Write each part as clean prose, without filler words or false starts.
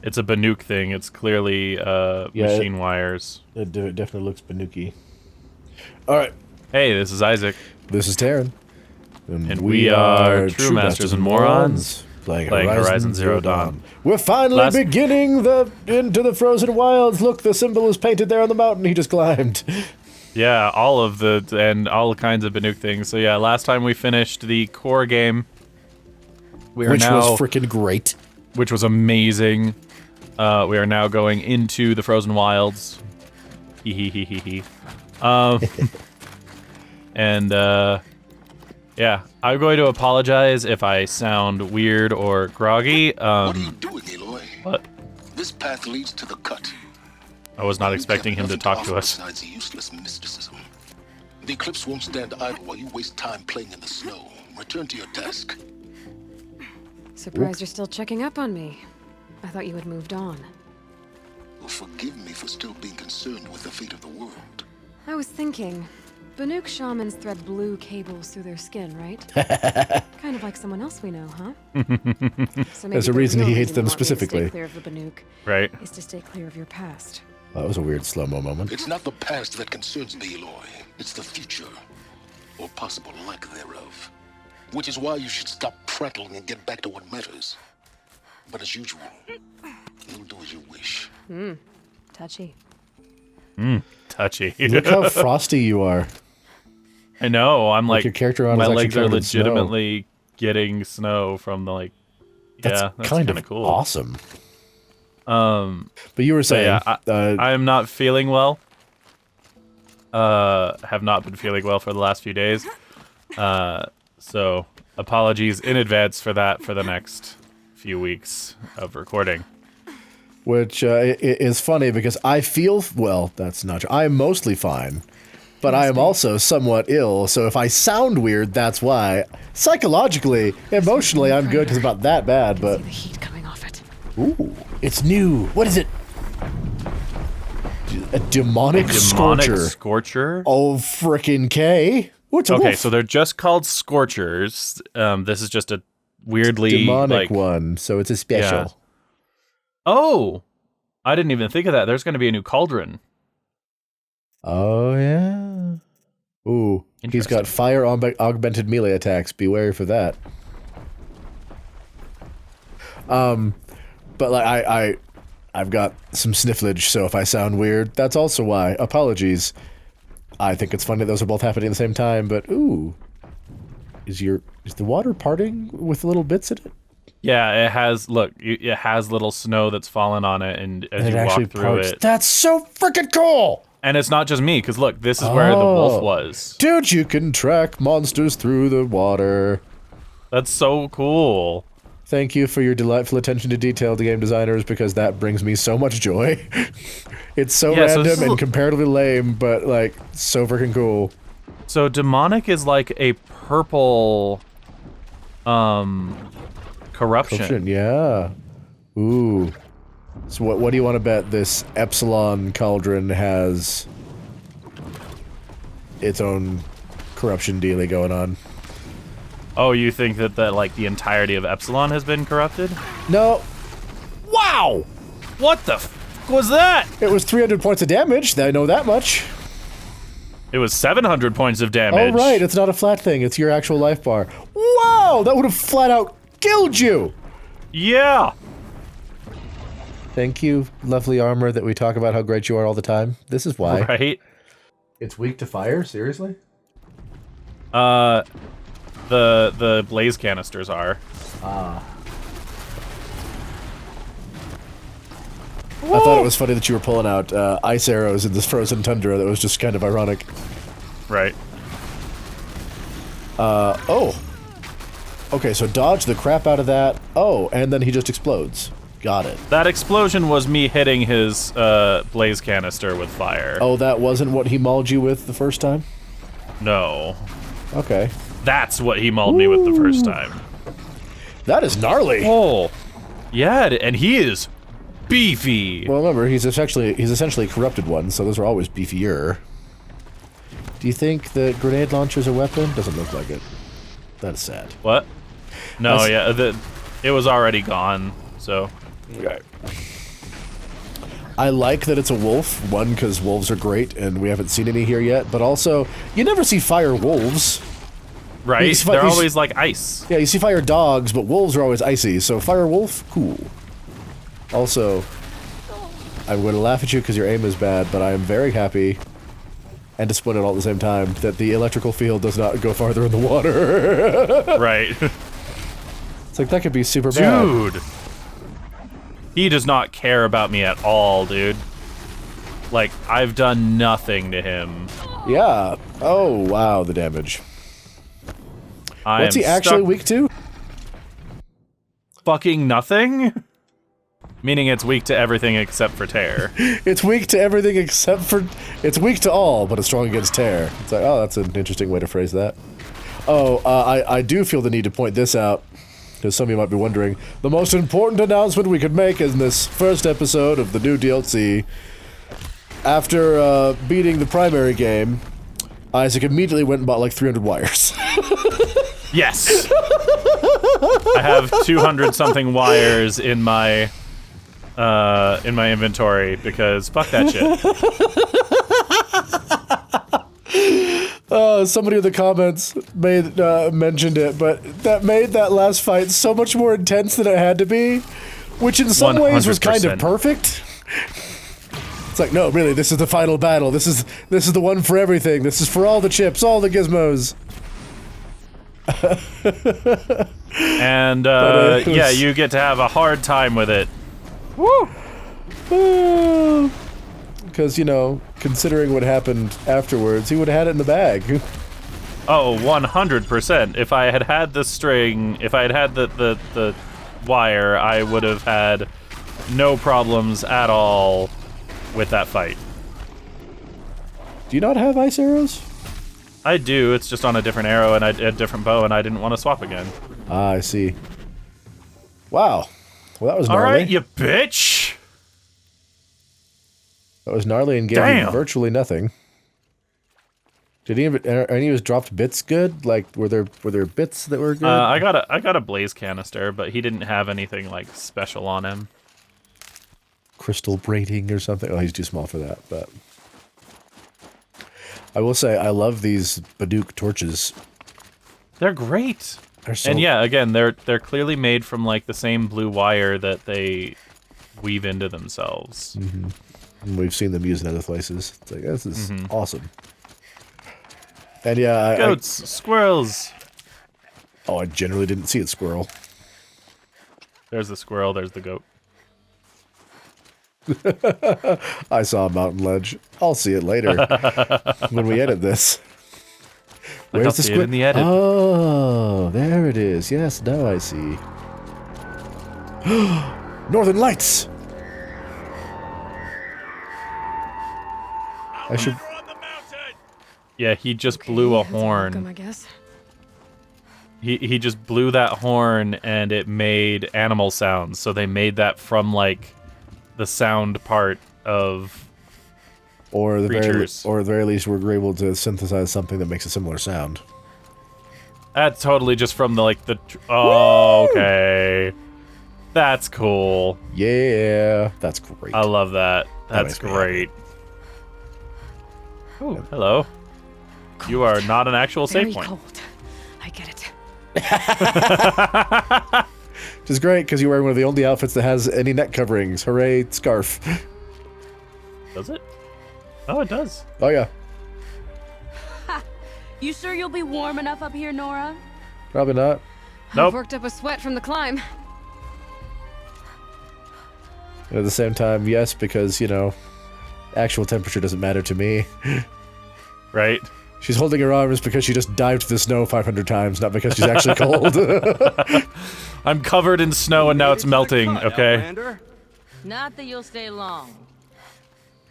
It's a Banuk thing. It's clearly machine wires. It definitely looks Banuki. All right. Hey, this is Isaac. This is Taryn. And we are True Masters and Morons, playing Horizon Zero Dawn. We're finally beginning into the frozen wilds. Look, the symbol is painted there on the mountain he just climbed. Yeah, all kinds of Banuk things. So yeah, last time we finished the core game. Which was freaking great. Which was amazing. We are now going into the frozen wilds. Hee hee hee hee hee. And yeah, I'm going to apologize if I sound weird or groggy. What are you doing, Aloy? What? This path leads to the cut. I was not expecting him to talk to us. Besides useless mysticism. The Eclipse won't stand idle while you waste time playing in the snow. Return to your task. Surprised you're still checking up on me. I thought you had moved on. Well, forgive me for still being concerned with the fate of the world. I was thinking, Banuk shamans thread blue cables through their skin, right? Kind of like someone else we know, huh? So there's a reason he hates them specifically. To stay clear of the Banuk, right? Is to stay clear of your past. That was a weird slow-mo moment. It's not the past that concerns me, Aloy. It's the future, or possible lack thereof. Which is why you should stop prattling and get back to what matters. But as usual, you'll do as you wish. Touchy. Touchy. Look how frosty you are. I know. I'm like your character on my is legs are covered in snow. legitimately getting snow from the like. That's kind of cool. Awesome. But you were saying, I am not feeling well. Have not been feeling well for the last few days. So apologies in advance for that for the next few weeks of recording. Which is funny because I feel, well, that's not true. I'm mostly fine, but I am also somewhat ill, so if I sound weird, that's why. Psychologically, emotionally, I'm good because it's not that bad, but... See the heat coming off it. Ooh, it's new. What is it? A demonic scorcher. Scorcher? Oh, frickin' K. What's a okay, wolf? so they're just called scorchers. This is just a weirdly demonic one, so it's a special. Yeah. Oh, I didn't even think of that. There's going to be a new cauldron. Oh, yeah. Ooh, he's got fire augmented melee attacks. Beware for that. But like I've got some snifflage, so if I sound weird, that's also why. Apologies. I think it's funny that those are both happening at the same time, but ooh. Is the water parting with little bits in it? Yeah, it has, look, it has little snow that's fallen on it, and as you walk through it... That's so freaking cool! And it's not just me, because look, this is where the wolf was. Dude, you can track monsters through the water. That's so cool. Thank you for your delightful attention to detail to game designers, because that brings me so much joy. It's so random and comparatively lame, but, like, so freaking cool. So, demonic is like a purple... Corruption. Yeah. Ooh. So what do you want to bet this Epsilon cauldron has its own corruption dealie going on? Oh, you think that like the entirety of Epsilon has been corrupted? No. Wow! What the f was that? It was 300 points of damage. I know that much. It was 700 points of damage. Oh, right. It's not a flat thing. It's your actual life bar. Wow! That would have flat out killed you! Yeah! Thank you, lovely armor that we talk about how great you are all the time. This is why. Right? It's weak to fire? Seriously? The blaze canisters are. Ah. I thought it was funny that you were pulling out ice arrows in this frozen tundra. That was just kind of ironic. Right. Oh. Okay, so dodge the crap out of that. Oh, and then he just explodes. Got it. That explosion was me hitting his blaze canister with fire. Oh, that wasn't what he mauled you with the first time? No. Okay. That's what he mauled me with the first time. That is gnarly. Oh. Yeah, and he is beefy. Well, remember, he's essentially a corrupted one, so those are always beefier. Do you think the grenade launcher's a weapon? Doesn't look like it. That's sad. What? No, yeah, it was already gone, so... Okay. I like that it's a wolf. One, because wolves are great, and we haven't seen any here yet. But also, you never see fire wolves. Right? They're always like ice. Yeah, you see fire dogs, but wolves are always icy. So fire wolf, cool. Also, I'm going to laugh at you because your aim is bad, but I am very happy and disappointed all at the same time that the electrical field does not go farther in the water. Right. It's like, that could be super bad. Dude! He does not care about me at all, dude. Like, I've done nothing to him. Yeah. Oh, wow, the damage. What's he actually weak to? Fucking nothing? Meaning it's weak to everything except for tear. It's weak to everything except for... It's weak to all, but it's strong against tear. It's like, oh, that's an interesting way to phrase that. Oh, I do feel the need to point this out, because some of you might be wondering. The most important announcement we could make in this first episode of the new DLC. After beating the primary game, Isaac immediately went and bought like 300 wires. Yes! I have 200-something wires in my inventory, because fuck that shit. Somebody in the comments mentioned it, but that made that last fight so much more intense than it had to be, which in some ways was kind of perfect. It's like, no, really, this is the final battle. This is the one for everything. This is for all the chips, all the gizmos. And yeah, you get to have a hard time with it. Woo! Because, you know, considering what happened afterwards, he would have had it in the bag. Oh, 100%. If I had had the string, if I had had the wire, I would have had no problems at all with that fight. Do you not have ice arrows? I do, it's just on a different arrow and a different bow, and I didn't want to swap again. Ah, I see. Wow. Well, that was gnarly. Alright, you bitch! That was gnarly and gave you virtually nothing. Did any of his dropped bits good? Like, were there bits that were good? I got a blaze canister, but he didn't have anything like special on him. Crystal braiding or something? Oh, he's too small for that, but... I will say, I love these Baduk torches. They're great! They're so... And yeah, again, they're clearly made from like the same blue wire that they weave into themselves. Mm-hmm. And we've seen them used in other places. It's like, this is awesome. And yeah, goats, squirrels. Oh, I generally didn't see it, squirrel. There's the squirrel, there's the goat. I saw a mountain ledge. I'll see it later when we edit this. Where's the squirrel? In the edit. Oh, there it is. Yes, now I see. Northern Lights. I should. Yeah, he just blew a that's horn. welcome, I guess. He just blew that horn and it made animal sounds. So they made that from like the sound part of or the creatures. or at the very least we're able to synthesize something that makes a similar sound. That's totally just from the like the. Oh, okay. That's cool. Yeah, that's great. I love that. That's great. Ooh, hello. Cold. You are not an actual Very save point. Cold. I get it. Which is great because you're wearing one of the only outfits that has any neck coverings. Hooray, scarf. Does it? Oh, it does. Oh yeah. You sure you'll be warm enough up here, Nora? Probably not. Nope. I've worked up a sweat from the climb. And at the same time, yes, because, you know, actual temperature doesn't matter to me. Right? She's holding her arms because she just dived to the snow 500 times, not because she's actually cold. I'm covered in snow and now it's melting, okay? Not that you'll stay long.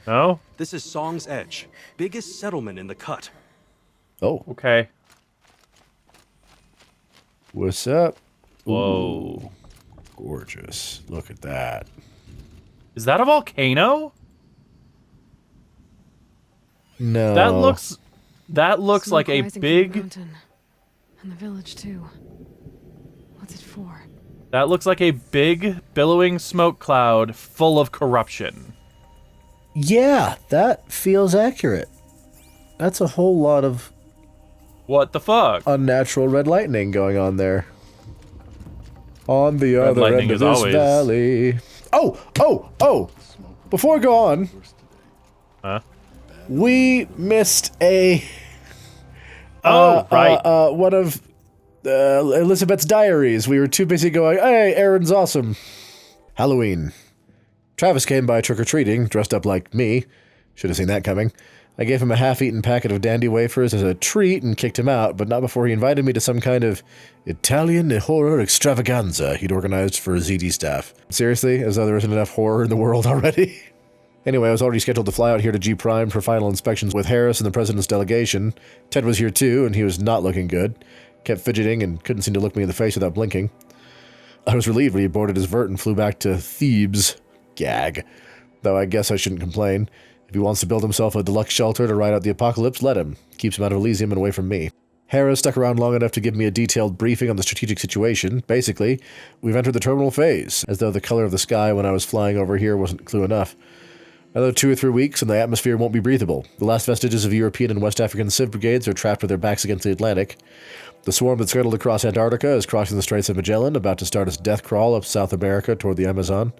No? This is Song's Edge, biggest settlement in the cut. Oh, Okay. what's up? Whoa. Gorgeous. Look at that. Is that a volcano? No. That looks like a Smoke rising from the big... mountain. And the village, too. What's it for? That looks like a big, billowing smoke cloud full of corruption. Yeah, that feels accurate. That's a whole lot of What the fuck? unnatural red lightning going on there. On the other lightning end of is this always- valley. Oh! Before I go on, Huh? we missed a Right. one of Elizabeth's diaries. We were too busy going, hey, Aaron's awesome. Halloween. Travis came by trick-or-treating, dressed up like me. Should have seen that coming. I gave him a half-eaten packet of dandy wafers as a treat and kicked him out, but not before he invited me to some kind of Italian horror extravaganza he'd organized for ZD staff. Seriously? As though there isn't enough horror in the world already? Anyway, I was already scheduled to fly out here to G Prime for final inspections with Harris and the president's delegation. Ted was here too, and he was not looking good. Kept fidgeting and couldn't seem to look me in the face without blinking. I was relieved when he boarded his vert and flew back to Thebes. Gag. Though I guess I shouldn't complain. If he wants to build himself a deluxe shelter to ride out the apocalypse, let him. Keeps him out of Elysium and away from me. Harris stuck around long enough to give me a detailed briefing on the strategic situation. Basically, we've entered the terminal phase, as though the color of the sky when I was flying over here wasn't clue enough. Another 2 or 3 weeks and the atmosphere won't be breathable. The last vestiges of European and West African civ brigades are trapped with their backs against the Atlantic. The swarm that scuttled across Antarctica is crossing the Straits of Magellan, about to start its death crawl up South America toward the Amazon.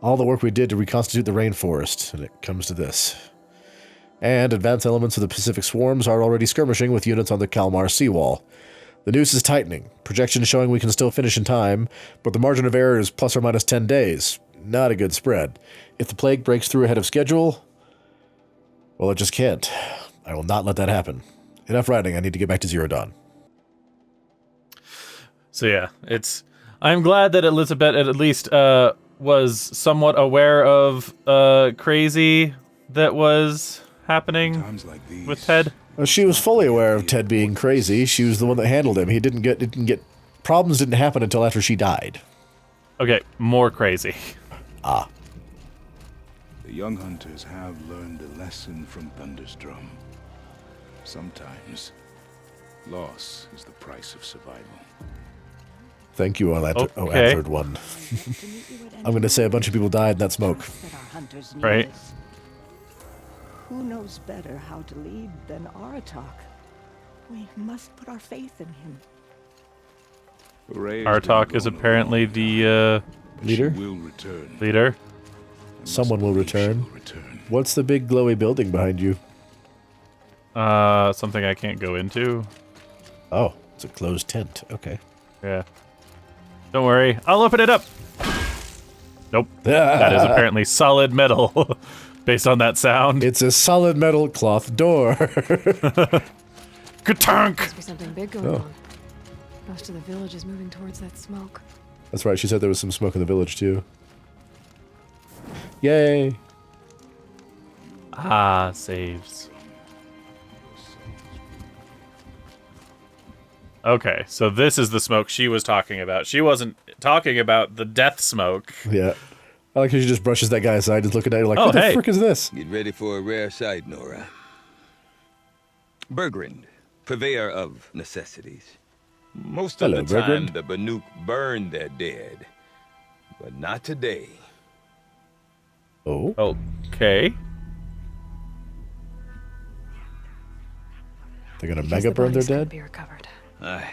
All the work we did to reconstitute the rainforest, and it comes to this. And advanced elements of the Pacific swarms are already skirmishing with units on the Kalmar seawall. The noose is tightening, projections showing we can still finish in time, but the margin of error is plus or minus 10 days. Not a good spread. If the plague breaks through ahead of schedule, well, it just can't. I will not let that happen. Enough writing, I need to get back to Zero Dawn. So yeah, I'm glad that Elizabeth at least was somewhat aware of crazy that was happening with Ted. Well, she was fully aware of Ted being crazy. She was the one that handled him. Problems didn't happen until after she died. Okay, more crazy. Ah. The young hunters have learned a lesson from Thunderstrom. Sometimes, loss is the price of survival. Thank you, Okay. Antwoord One. I'm going to say a bunch of people died in that smoke. Right. Who knows better how to lead than Aratak? We must put our faith in him. Artok is apparently the Leader? Will return. leader. Someone will return. What's the big glowy building behind you? Something I can't go into. Oh, it's a closed tent. Okay. Yeah. Don't worry, I'll open it up. Nope. That is apparently solid metal, based on that sound. It's a solid metal cloth door. Ka-tunk! Must be something big going on. Most of the village is moving towards that smoke. That's right, she said there was some smoke in the village, too. Yay! Ah, saves. Okay, so this is the smoke she was talking about. She wasn't talking about the death smoke. Yeah. I like how she just brushes that guy aside, just looking at it like, Oh, what the hey. frick is this? Get ready for a rare sight, Nora. Bergrand, purveyor of necessities. Most of Hello, the time, Bergrand. the Banuk burn their dead. But not today. Oh? Okay. They're gonna Because mega the burn their body's gonna dead? be recovered. Aye,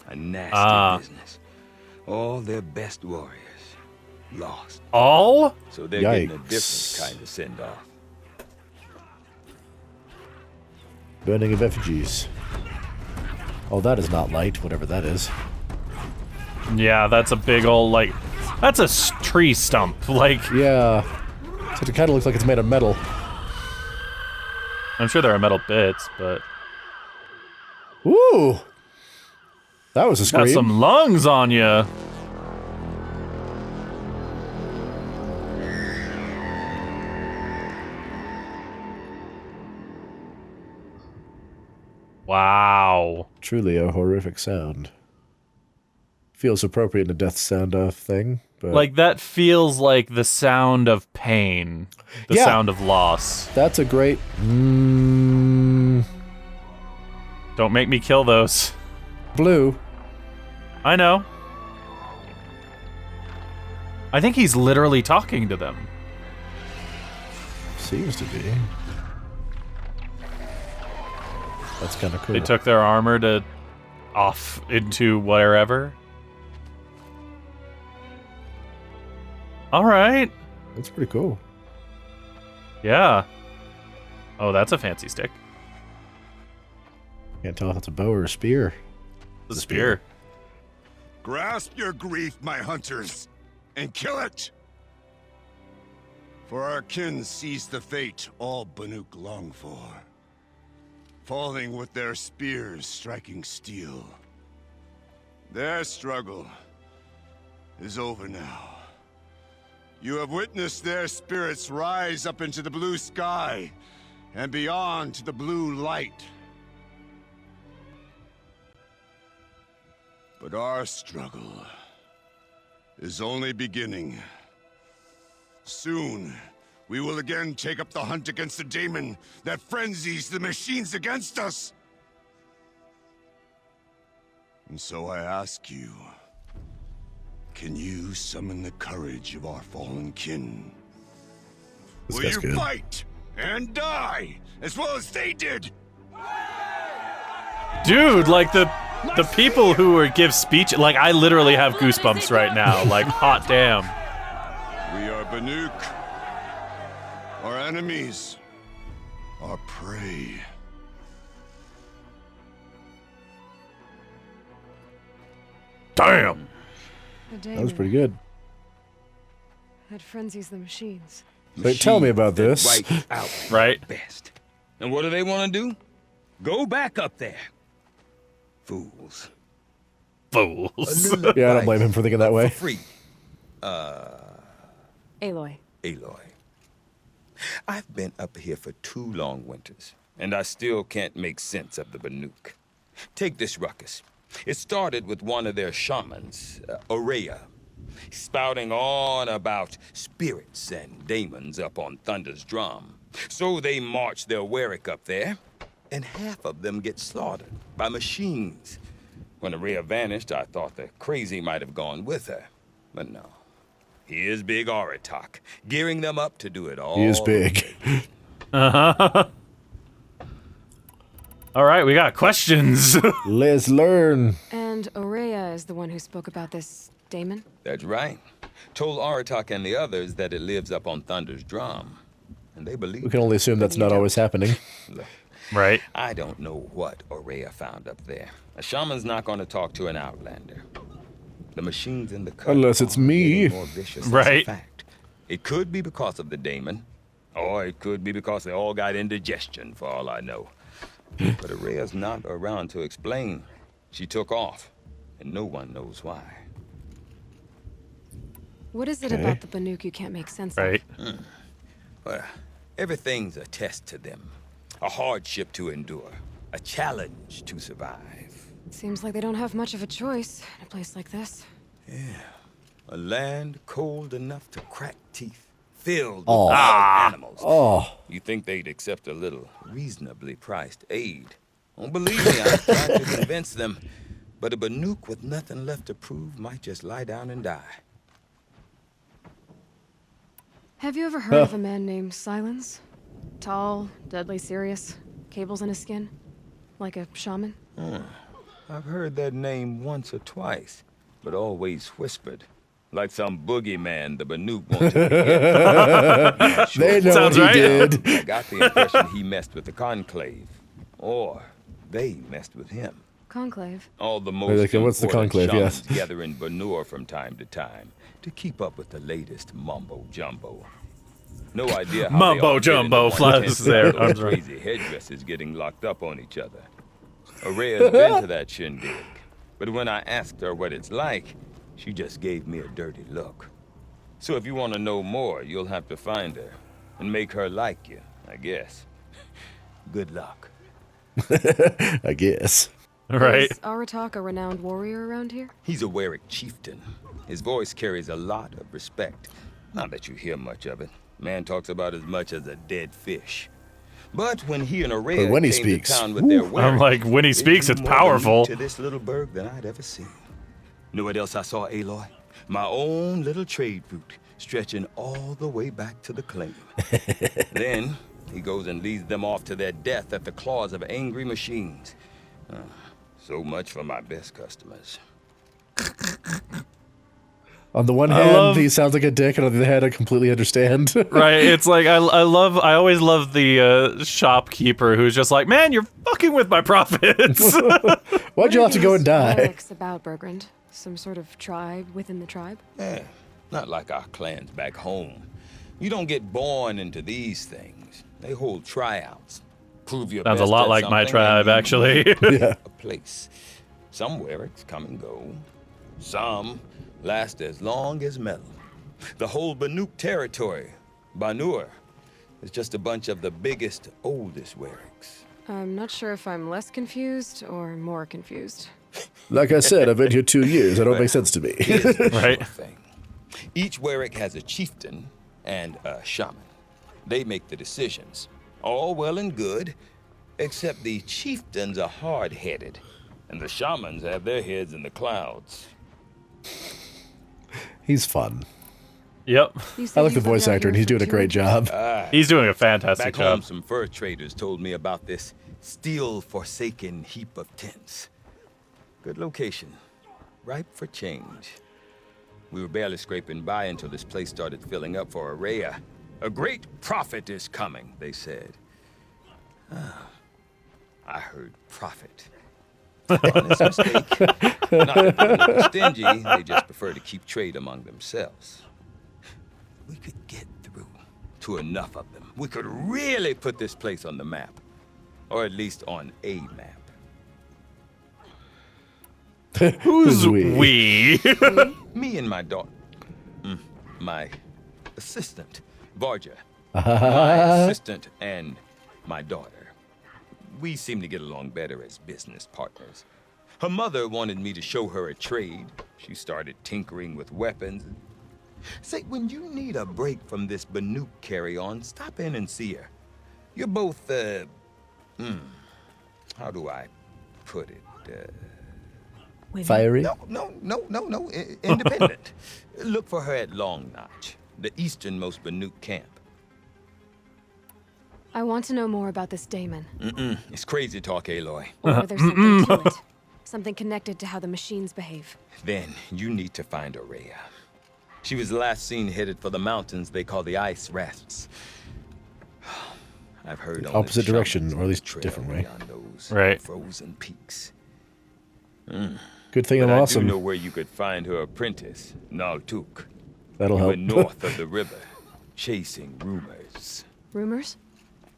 a nasty business. All their best warriors lost. All? So they're getting a Yikes. different kind of send-off. Burning of effigies. Oh, that is not light, whatever that is. Yeah, that's a big old, like, that's a tree stump. Like, Yeah. So it kind of looks like it's made of metal. I'm sure there are metal bits, but Ooh! That was a got scream. some lungs on you. Wow. Truly a horrific sound. Feels appropriate in a death sound thing, but Like, that feels like the sound of pain, the Yeah. sound of loss. that's a great. Don't make me kill those. Blue. I know. I think he's literally talking to them. Seems to be. That's kind of cool. They took their armor to off into wherever. All right. That's pretty cool. Yeah. Oh, that's a fancy stick. Can't tell if it's a bow or a spear. The spear. Grasp your grief, my hunters, and kill it! For our kin sees the fate all Banuk long for. Falling with their spears striking steel. Their struggle is over now. You have witnessed their spirits rise up into the blue sky and beyond to the blue light. But our struggle is only beginning. Soon, we will again take up the hunt against the daemon that frenzies the machines against us. And so I ask you, can you summon the courage of our fallen kin? Will you fight and die as well as they did? Dude, like the people who give speech, like I literally have goosebumps right now. Like hot damn. We are Banuk. Our enemies are prey. Damn. That was pretty good. That frenzies the machines. Wait, tell me about this. Right out. Right. Best. And what do they want to do? Go back up there. Fools. Fools. Yeah, I don't blame him for thinking that way. Free. Aloy. Aloy. I've been up here for 2 long winters, and I still can't make sense of the Banuk. Take this ruckus. It started with one of their shamans, Aurea, spouting on about spirits and daemons up on Thunder's drum. So they march their Warwick up there, and half of them get slaughtered by machines. When Aurea vanished, I thought the crazy might have gone with her, but no. Here's Big Aratak, gearing them up to do it all. He is big. Uh-huh. All right, we got questions. Let's learn. And Aurea is the one who spoke about this daemon? That's right. Told Aratak and the others that it lives up on Thunder's drum. And they believe We can only assume that's not always happening. Look, Right. I don't know what Aurea found up there. A shaman's not going to talk to an outlander. The machines in the cut Unless it's me. are more vicious, that's a Right. fact. It could be because of the daemon, or it could be because they all got indigestion, for all I know. But Aurea's not around to explain. She took off, and no one knows why. What is it Okay. about the Banuk you can't make sense Right. of? Well, everything's a test to them. A hardship to endure. A challenge to survive. Seems like they don't have much of a choice in a place like this. A land cold enough to crack teeth. Filled with Oh. wild animals. Oh, You think they'd accept a little reasonably priced aid? Don't believe me, I'm trying to convince them. But a Banuk with nothing left to prove might just lie down and die. Have you ever heard of a man named Silence? Tall, deadly serious, cables in his skin? Like a shaman? I've heard that name once or twice, but always whispered. Like some boogeyman the Banuk want to forget. I'm not sure they know Sounds what he right. did. I got the impression he messed with the Conclave. Or they messed with him. Conclave. All the most Like, what's the important Conclave? shamans Yes. gather in Banur from time to time to keep up with the latest mumbo-jumbo. No idea how Mumbo they all get jumbo into one flies tent there. with those I'm sorry. crazy headdresses getting locked up on each other. Aurea's been to that shindig, but when I asked her what it's like, she just gave me a dirty look. So if you want to know more, you'll have to find her and make her like you, I guess. Good luck. I guess. Right. Is Aratak a renowned warrior around here? He's a Warwick chieftain. His voice carries a lot of respect. Not that you hear much of it. Man talks about as much as a dead fish. But when he and Aurea But when he came speaks, to town with their I'm Warwick, like, when he it speaks, drew it's more than powerful. to this little burg than I'd ever seen. Know what else I saw, Aloy? My own little trade route, stretching all the way back to the claim. Then he goes and leads them off to their death at the claws of angry machines. So much for my best customers. On the one hand, he sounds like a dick, and on the other hand, I completely understand. Right, it's like I always love the shopkeeper who's just like, man, you're fucking with my profits. Why'd you have to go and die? What's about Bergrand? Some sort of tribe within the tribe? Yeah, not like our clans back home. You don't get born into these things. They hold tryouts. Prove your Sounds a best lot at like my something tribe, and you actually. win a place. Some Werricks come and go. Some last as long as metal. The whole Banuk territory, Banur, is just a bunch of the biggest, oldest Werricks. I'm not sure if I'm less confused or more confused. Like I said, I've been here 2 years. That don't make sense to me. Right. Thing. Each Werrick has a chieftain and a shaman. They make the decisions. All well and good, except the chieftains are hard-headed, and the shamans have their heads in the clouds. He's fun. Yep. I like the voice actor, and he's doing a great job. He's doing a fantastic Back job. home, some fur traders told me about this steel-forsaken heap of tents. Good location, ripe for change. We were barely scraping by until this place started filling up for Araya. A great prophet is coming, they said. I heard prophet. Honest mistake. Not that they're stingy, they just prefer to keep trade among themselves. We could get through to enough of them. We could really put this place on the map. Or at least on a map. Who's we? Me and my daughter. My assistant, Varja. My assistant and my daughter. We seem to get along better as business partners. Her mother wanted me to show her a trade. She started tinkering with weapons. Say, when you need a break from this Banuk carry-on, stop in and see her. You're both, how do I put it? Fiery? No, independent. Look for her at Long Notch, the easternmost Banuk camp. I want to know more about this Damon. It's crazy talk, Aloy. Or there's something to it. Something connected to how the machines behave. Then you need to find Araya. She was last seen headed for the mountains they call the Ice Rasps. I've heard only Opposite the direction, shamans or at least trail different way. beyond those Right. frozen peaks. Good thing But I'm I awesome. do know where you could find her apprentice, Naltuk. That'll He help. went north of the river, chasing rumors. Rumors?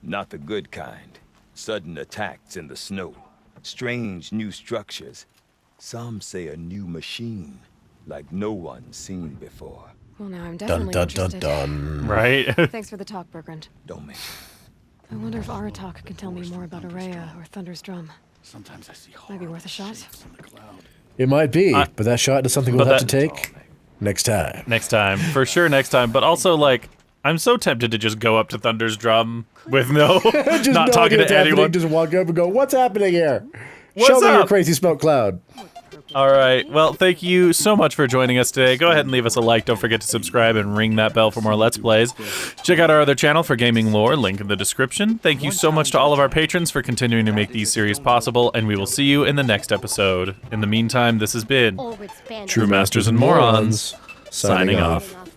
Not the good kind. Sudden attacks in the snow. Strange new structures. Some say a new machine, like no one's seen before. Well, now I'm Dun definitely dun dun interested. dun. Right. Thanks for the talk, Bergrand. Don't make I wonder if Aratak can tell me more about Araya or Thunder's Drum. Sometimes I see Might be worth a shot. on the cloud. It might be, but that shot is something we'll but have to that- take next time. Next time. For sure next time. But also, like, I'm so tempted to just go up to Thunder's Drum with no, Just not no talking idea to what's happening, anyone. Just walk up and go, "What's happening here? What's Show me your up?" crazy smoke cloud." All right. Well, thank you so much for joining us today. Go ahead and leave us a like. Don't forget to subscribe and ring that bell for more Let's Plays. Check out our other channel for gaming lore, link in the description. Thank you so much to all of our patrons for continuing to make these series possible, and we will see you in the next episode. In the meantime, this has been True Masters and Morons, signing off.